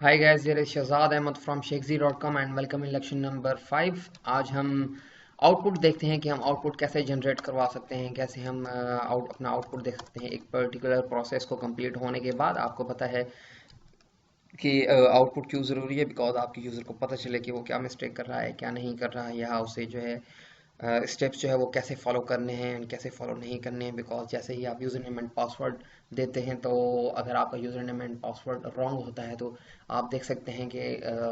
Hi guys, here is Shahzad Ahmad from sheikhzi.com and welcome in lecture number 5। आज हम output देखते हैं कि हम आउटपुट कैसे जनरेट करवा सकते हैं, कैसे हम अपना आउटपुट देख सकते हैं एक पर्टिकुलर प्रोसेस को कंप्लीट होने के बाद। आपको पता है कि आउटपुट क्यों ज़रूरी है, बिकॉज आपके यूज़र को पता चले कि वो क्या मिस्टेक कर रहा है, क्या नहीं कर रहा है, या उसे जो है स्टेप्स जो है वो कैसे फॉलो करने हैं एंड कैसे फॉलो नहीं करने हैं। बिकॉज जैसे ही आप यूज़र नेम एंड पासवर्ड देते हैं, तो अगर आपका user name and password wrong होता है तो आप देख सकते हैं कि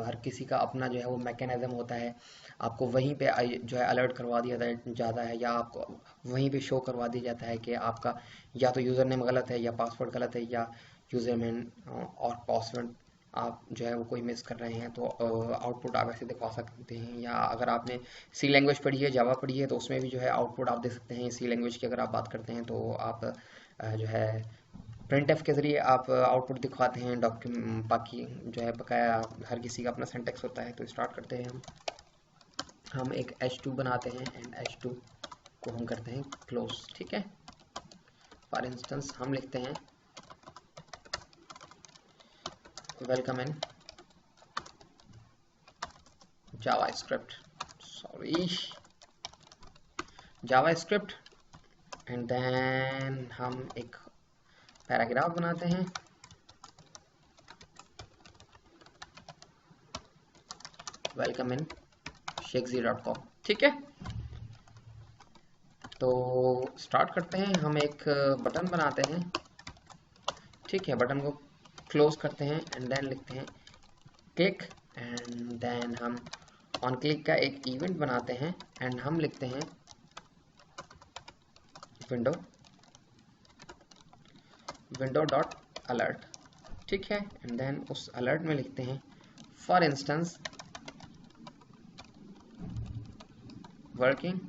हर किसी का अपना जो है वो मैकेनिज़्म होता है। आपको वहीं पे जो है अलर्ट करवा दिया जाता है, या आपको वहीं पे शो करवा दिया जाता है कि आपका या तो यूज़र नेम गलत है, या पासवर्ड गलत है, या यूज़र नेम और पासवर्ड आप जो है वो कोई मिस कर रहे हैं। तो आउटपुट आप ऐसे दिखा सकते हैं। या अगर आपने सी लैंग्वेज पढ़ी है, जावा पढ़ी है, तो उसमें भी जो है आउटपुट आप दे सकते हैं। सी लैंग्वेज की अगर आप बात करते हैं तो आप जो है प्रिंट एफ के ज़रिए आप आउटपुट दिखवाते हैं। बाकी जो है बकाया हर किसी का अपना सिंटेक्स होता है। तो स्टार्ट करते हैं हम एक h2 बनाते हैं एंड h2 को हम करते हैं क्लोज। ठीक है, फॉर इंस्टेंस हम लिखते हैं welcome in JavaScript, sorry JavaScript, and then हम एक पैराग्राफ बनाते हैं वेलकम इन sheikhzi.com। ठीक है, तो स्टार्ट करते हैं। हम एक बटन बनाते हैं। ठीक है, बटन को क्लोज करते हैं एंड देन लिखते हैं क्लिक, एंड देन हम ऑन क्लिक का एक इवेंट बनाते हैं एंड हम लिखते हैं विंडो विंडो डॉट अलर्ट। ठीक है, एंड देन उस अलर्ट में लिखते हैं फॉर इंस्टेंस वर्किंग।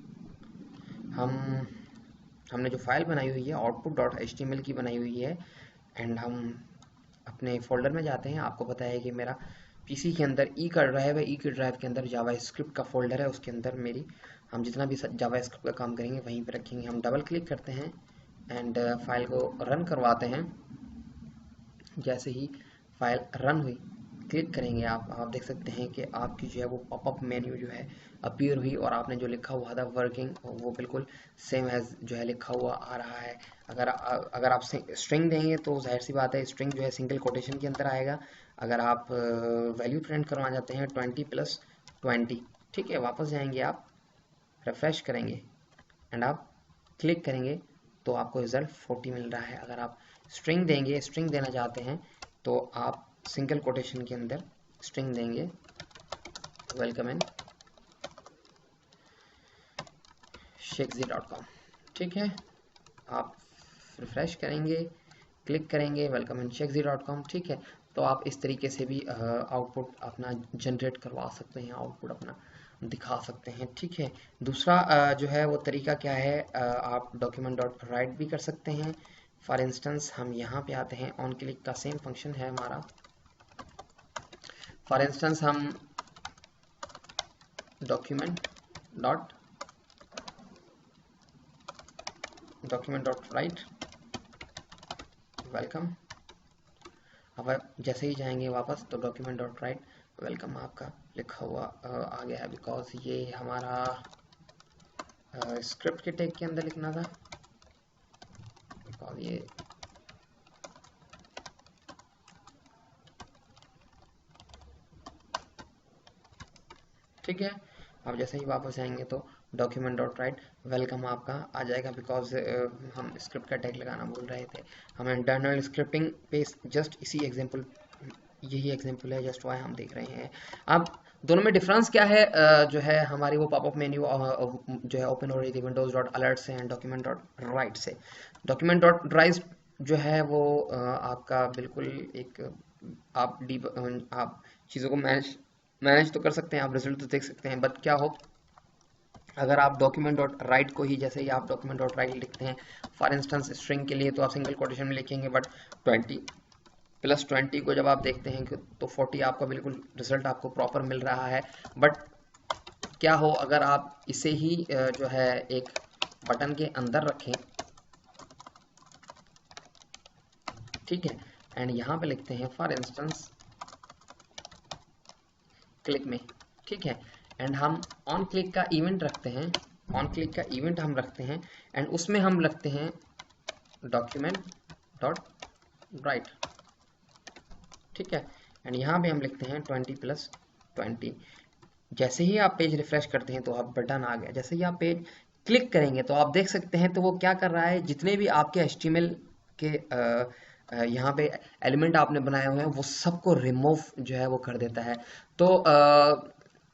हमने जो फाइल बनाई हुई है आउटपुट डॉट html की बनाई हुई है, एंड हम अपने फोल्डर में जाते हैं। आपको पता है कि मेरा पीसी के अंदर ई का ड्राइव है, ई के ड्राइव के अंदर जावास्क्रिप्ट का फोल्डर है। उसके अंदर मेरी हम जितना भी जावास्क्रिप्ट का काम करेंगे वहीं पे रखेंगे। हम डबल क्लिक करते हैं एंड फाइल को रन करवाते हैं। जैसे ही फाइल रन हुई, क्लिक करेंगे आप देख सकते हैं कि आपकी जो है वो पॉपअप मेन्यू जो है अपीयर हुई, और आपने जो लिखा हुआ था वर्किंग वो बिल्कुल सेम एज जो है लिखा हुआ आ रहा है। अगर आप स्ट्रिंग देंगे तो जाहिर सी बात है स्ट्रिंग जो है सिंगल कोटेशन के अंदर आएगा। अगर आप वैल्यू प्रिंट करवाना चाहते हैं 20+20, ठीक है, वापस जाएंगे, आप रिफ्रेश करेंगे एंड आप क्लिक करेंगे तो आपको रिजल्ट 40 मिल रहा है। अगर आप स्ट्रिंग देंगे, स्ट्रिंग देना चाहते हैं, तो आप सिंगल कोटेशन के अंदर स्ट्रिंग देंगे वेलकम इन sheikhzi.com। ठीक है, आप रिफ्रेश करेंगे, क्लिक करेंगे वेलकम इन sheikhzi.com। ठीक है, तो आप इस तरीके से भी आउटपुट अपना जनरेट करवा सकते हैं, आउटपुट अपना दिखा सकते हैं। ठीक है, दूसरा जो है वो तरीका क्या है, आप डॉक्यूमेंट डॉट राइट भी कर सकते हैं। फॉर इंस्टेंस हम यहाँ पे आते हैं, ऑन क्लिक का सेम फंक्शन है हमारा। फॉर इंस्टेंस हम डॉक्यूमेंट डॉट राइट वेलकम। अब आप जैसे ही जाएंगे वापस तो डॉक्यूमेंट डॉट राइट वेलकम आपका लिखा हुआ आ गया है, बिकॉज ये हमारा स्क्रिप्ट के टैग के अंदर लिखना था, बिकॉज ये ठीक है। आप जैसे ही वापस जाएंगे तो डॉक्यूमेंट डॉट राइट वेलकम आपका आ जाएगा, बिकॉज हम स्क्रिप्ट का टैग लगाना भूल रहे थे। हम इंटरनल स्क्रिप्टिंग पे जस्ट इसी एग्जांपल, यही एग्जांपल है जस्ट वाई हम देख रहे हैं। अब दोनों में डिफरेंस क्या है, जो है हमारी वो पॉपअप मेन्यू जो है ओपन हो रही थी विंडोज डॉट अलर्ट से एंड डॉक्यूमेंट डॉट राइट से। डॉक्यूमेंट डॉट राइट जो है वो आपका बिल्कुल एक आप चीज़ों को मैनेज तो कर सकते हैं, आप रिजल्ट तो देख सकते हैं, बट क्या हो अगर आप डॉक्यूमेंट डॉट राइट को ही जैसे ही आप डॉक्यूमेंट डॉट राइट लिखते हैं, फॉर इंस्टेंस स्ट्रिंग के लिए तो आप सिंगल कोटेशन में लिखेंगे, बट 20+20 को जब आप देखते हैं तो 40 आपका बिल्कुल रिजल्ट आपको प्रॉपर मिल रहा है। बट क्या हो अगर आप इसे ही जो है एक बटन के अंदर रखें, ठीक है, एंड यहाँ पे लिखते हैं फॉर इंस्टेंस क्लिक में, ठीक है। एंड हम ऑन क्लिक का इवेंट रखते हैं, ऑन क्लिक का इवेंट हम रखते हैं एंड उसमें हम रखते हैं डॉक्यूमेंट डॉट राइट, ठीक है। एंड यहाँ पे हम लिखते हैं 20+20। जैसे ही आप पेज रिफ्रेश करते हैं तो आप बटन आ गया, जैसे ही आप पेज क्लिक करेंगे तो आप देख सकते हैं तो वो क्या कर रहा है, जितने भी आपके HTML के यहाँ पे एलिमेंट आपने बनाए हुए हैं वो सबको रिमूव जो है वो कर देता है। तो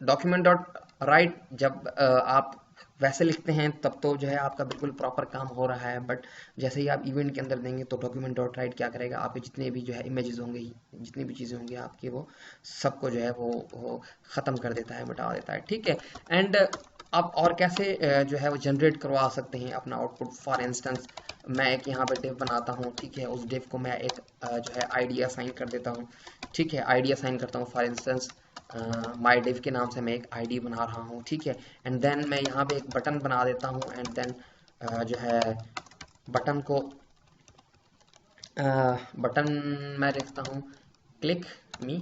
डॉक्यूमेंट डॉट राइट जब आप वैसे लिखते हैं तब तो जो है आपका बिल्कुल प्रॉपर काम हो रहा है, बट जैसे ही आप इवेंट के अंदर देंगे तो डॉक्यूमेंट डॉट राइट क्या करेगा, आपके जितने भी जो है इमेजेस होंगे, जितनी भी चीज़ें होंगी आपकी, वो सबको जो है वो ख़त्म कर देता है, मिटा देता है, ठीक है। एंड आप और कैसे जो है वो जनरेट करवा सकते हैं अपना आउटपुट। फॉर इंस्टेंस मैं एक यहाँ पे डिव बनाता हूँ, ठीक है। उस डिव को मैं एक जो है आईडी असाइन कर देता हूँ, ठीक है। आईडी असाइन करता हूँ, फॉर इंस्टेंस माई डिव के नाम से मैं एक आईडी बना रहा हूँ, ठीक है। एंड देन मैं यहाँ पे एक बटन बना देता हूँ एंड देन जो है बटन को बटन मैं लिखता हूँ क्लिक मी,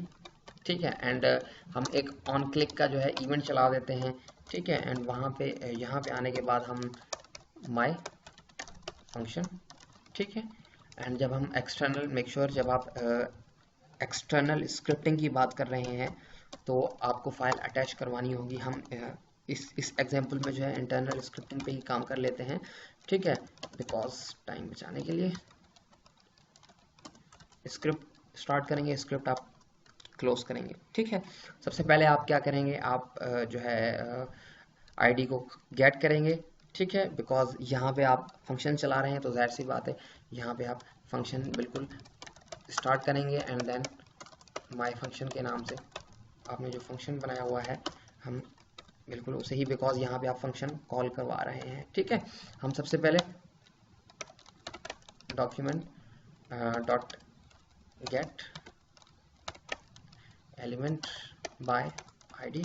ठीक है। एंड हम एक ऑन क्लिक का जो है इवेंट चला देते हैं, ठीक है। एंड वहाँ पे यहाँ पे आने के बाद हम माई फंक्शन, ठीक है। एंड जब हम एक्सटर्नल, मेक श्योर जब आप एक्सटर्नल स्क्रिप्टिंग की बात कर रहे हैं तो आपको फाइल अटैच करवानी होगी। हम इस एग्जांपल में जो है इंटरनल स्क्रिप्टिंग पे ही काम कर लेते हैं, ठीक है, बिकॉज टाइम बचाने के लिए। स्क्रिप्ट स्टार्ट करेंगे, स्क्रिप्ट आप क्लोज करेंगे, ठीक है। सबसे पहले आप क्या करेंगे, आप जो है आईडी को गेट करेंगे, ठीक है, बिकॉज यहाँ पे आप फंक्शन चला रहे हैं तो जाहिर सी बात है यहाँ पे आप फंक्शन बिल्कुल स्टार्ट करेंगे एंड देन माय फंक्शन के नाम से आपने जो फंक्शन बनाया हुआ है हम बिल्कुल उसे ही, बिकॉज यहाँ पे आप फंक्शन कॉल करवा रहे हैं, ठीक है। हम सबसे पहले document dot gate element by ID,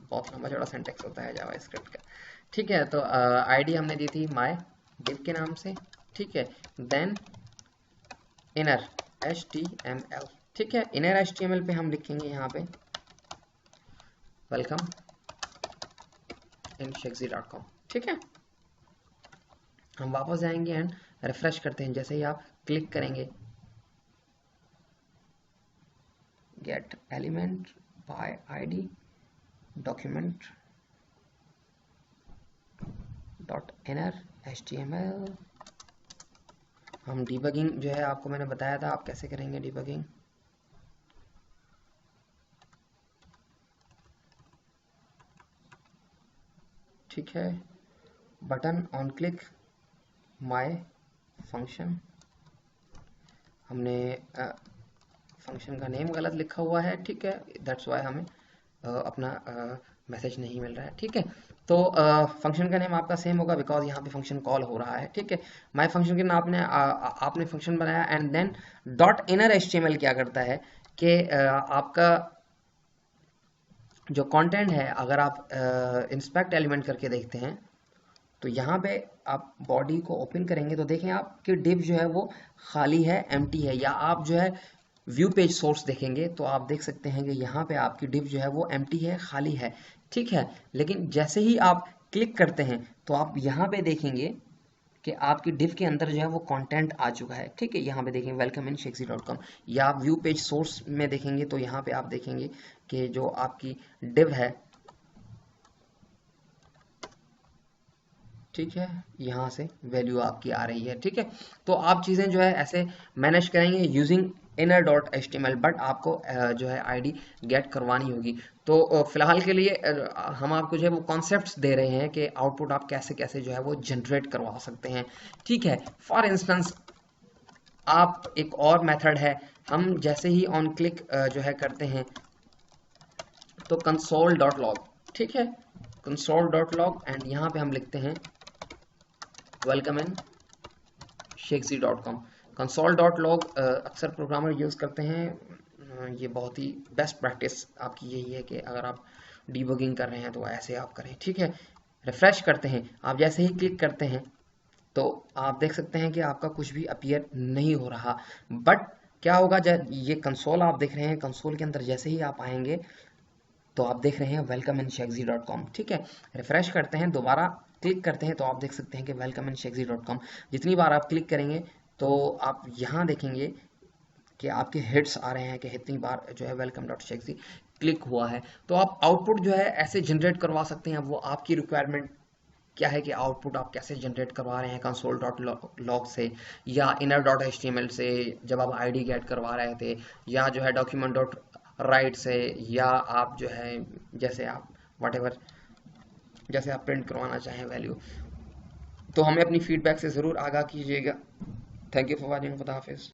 बहुत लंबा चौड़ा सिंटैक्स होता है जावास्क्रिप्ट का, ठीक है। तो आईडी हमने दी थी माय डिव के नाम से, ठीक है। देन इनर HTML, ठीक है। इनर HTML पे हम लिखेंगे यहाँ पे वेलकम इन shexy.com, ठीक है। हम वापस जाएंगे एंड रिफ्रेश करते हैं। जैसे ही आप क्लिक करेंगे gate element by ID document dot inner HTML, हम डिबगिंग जो है आपको मैंने बताया था आप कैसे करेंगे डिबगिंग, ठीक है। Button on click my function, हमने फंक्शन का नेम गलत लिखा हुआ है, ठीक है, दैट्स वाई हमें अपना मैसेज नहीं मिल रहा है, ठीक है। तो फंक्शन का नेम आपका सेम होगा बिकॉज यहाँ पे फंक्शन कॉल हो रहा है, ठीक है। माय फंक्शन के नाम आपने आपने फंक्शन बनाया and then dot inner HTML क्या करता है कि आपका जो कंटेंट है, अगर आप इंस्पेक्ट एलिमेंट करके देखते हैं तो यहाँ पे आप बॉडी को ओपन करेंगे तो देखें आपकी डिव जो है वो खाली है, एम्प्टी है। या आप जो है व्यू पेज सोर्स देखेंगे तो आप देख सकते हैं कि यहाँ पे आपकी डिव जो है वो एम्प्टी है, खाली है, ठीक है। लेकिन जैसे ही आप क्लिक करते हैं तो आप यहाँ पे देखेंगे कि आपकी डिव के अंदर जो है वो कंटेंट आ चुका है, ठीक है। यहाँ पे देखें वेलकम इन shexy.com, या आप व्यू पेज सोर्स में देखेंगे तो यहाँ पे आप देखेंगे कि जो आपकी डिव है, ठीक है, यहाँ से वैल्यू आपकी आ रही है, ठीक है। तो आप चीज़ें जो है ऐसे मैनेज करेंगे using inner dot HTML, but आपको जो है आईडी गेट करवानी होगी। तो फिलहाल के लिए हम आपको जो है वो कॉन्सेप्ट्स दे रहे हैं कि आउटपुट आप कैसे कैसे जो है वो जनरेट करवा सकते हैं, ठीक है। फॉर इंस्टेंस आप एक और मेथड है, हम जैसे ही ऑन क्लिक जो है करते हैं तो कंसोल डॉट लॉग, ठीक है, कंसोल डॉट लॉग एंड यहाँ पे हम लिखते हैं वेलकम इन shexy.com। कंसोल डॉट लॉग अक्सर प्रोग्रामर यूज़ करते हैं, ये बहुत ही बेस्ट प्रैक्टिस आपकी यही है कि अगर आप डीबगिंग कर रहे हैं तो ऐसे आप करें, ठीक है। रिफ्रेश करते हैं, आप जैसे ही क्लिक करते हैं तो आप देख सकते हैं कि आपका कुछ भी अपीयर नहीं हो रहा, बट क्या होगा जब ये कंसोल आप देख रहे हैं, कंसोल के अंदर जैसे ही आप आएंगे तो आप देख रहे हैं वेलकम इन shexy.com। ठीक है, रिफ्रेश करते हैं, दोबारा क्लिक करते हैं तो आप देख सकते हैं कि वेलकम इन shexy.com। जितनी बार आप क्लिक करेंगे तो आप यहाँ देखेंगे कि आपके हिट्स आ रहे हैं कि इतनी बार जो है वेलकम डॉट शेक्सी क्लिक हुआ है। तो आप आउटपुट जो है ऐसे जनरेट करवा सकते हैं। अब वो आपकी रिक्वायरमेंट क्या है कि आउटपुट आप कैसे जनरेट करवा रहे हैं, कंसोल डॉट लॉग से या इनर डॉट एचटीएमएल से जब आप आईडी गेट करवा रहे थे, या जो है डॉक्यूमेंट डॉट राइट से, या आप जो है जैसे आप वटेवर जैसे आप प्रिंट करवाना चाहें वैल्यू। तो हमें अपनी फीडबैक से ज़रूर आगाह कीजिएगा। Thank you for watching. खुदा हाफिज़।